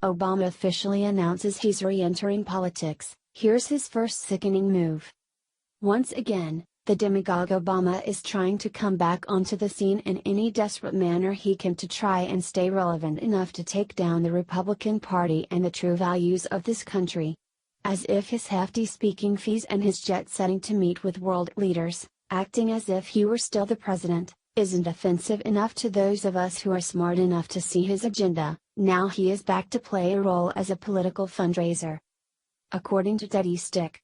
Obama officially announces he's re-entering politics. Here's his first sickening move. Once again, the demagogue Obama is trying to come back onto the scene in any desperate manner he can to try and stay relevant enough to take down the Republican Party and the true values of this country. As if his hefty speaking fees and his jet-setting to meet with world leaders, acting as if he were still the president, isn't offensive enough to those of us who are smart enough to see his agenda. Now he is back to play a role as a political fundraiser. According to Daddy Stick,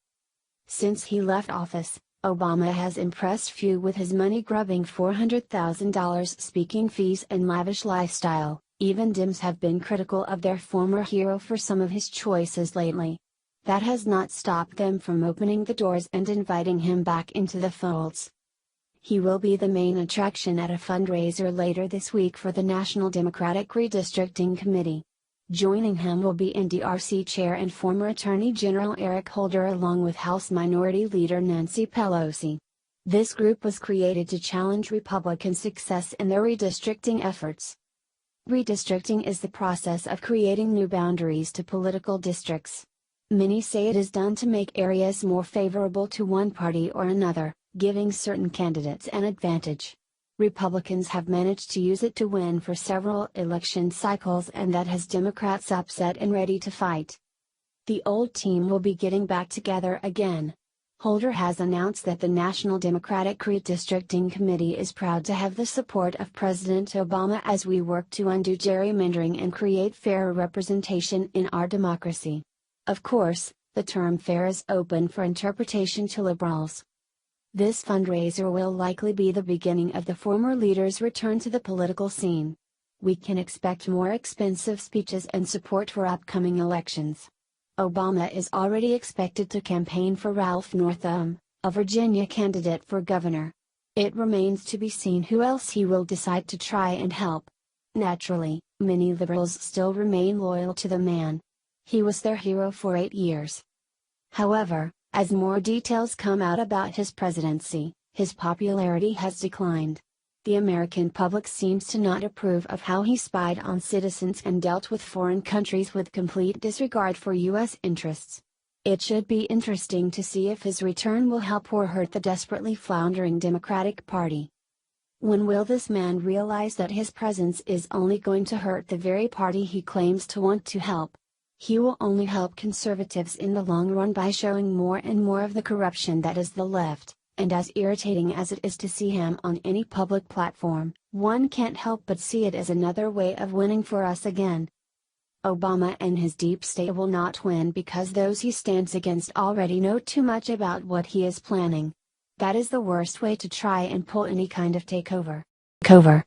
since he left office, Obama has impressed few with his money-grubbing $400,000 speaking fees and lavish lifestyle. Even Dems have been critical of their former hero for some of his choices lately. That has not stopped them from opening the doors and inviting him back into the folds. He will be the main attraction at a fundraiser later this week for the National Democratic Redistricting Committee. Joining him will be NDRC Chair and former Attorney General Eric Holder along with House Minority Leader Nancy Pelosi. This group was created to challenge Republican success in their redistricting efforts. Redistricting is the process of creating new boundaries to political districts. Many say it is done to make areas more favorable to one party or another, giving certain candidates an advantage. Republicans have managed to use it to win for several election cycles, and that has Democrats upset and ready to fight. The old team will be getting back together again. Holder has announced that the National Democratic Redistricting Committee is proud to have the support of President Obama as we work to undo gerrymandering and create fairer representation in our democracy. Of course, the term fair is open for interpretation to liberals. This fundraiser will likely be the beginning of the former leader's return to the political scene. We can expect more expensive speeches and support for upcoming elections. Obama is already expected to campaign for Ralph Northam, a Virginia candidate for governor. It remains to be seen who else he will decide to try and help. Naturally, many liberals still remain loyal to the man. He was their hero for 8 years. However, as more details come out about his presidency, his popularity has declined. The American public seems to not approve of how he spied on citizens and dealt with foreign countries with complete disregard for U.S. interests. It should be interesting to see if his return will help or hurt the desperately floundering Democratic Party. When will this man realize that his presence is only going to hurt the very party he claims to want to help? He will only help conservatives in the long run by showing more and more of the corruption that is the left, and as irritating as it is to see him on any public platform, one can't help but see it as another way of winning for us again. Obama and his deep state will not win because those he stands against already know too much about what he is planning. That is the worst way to try and pull any kind of takeover.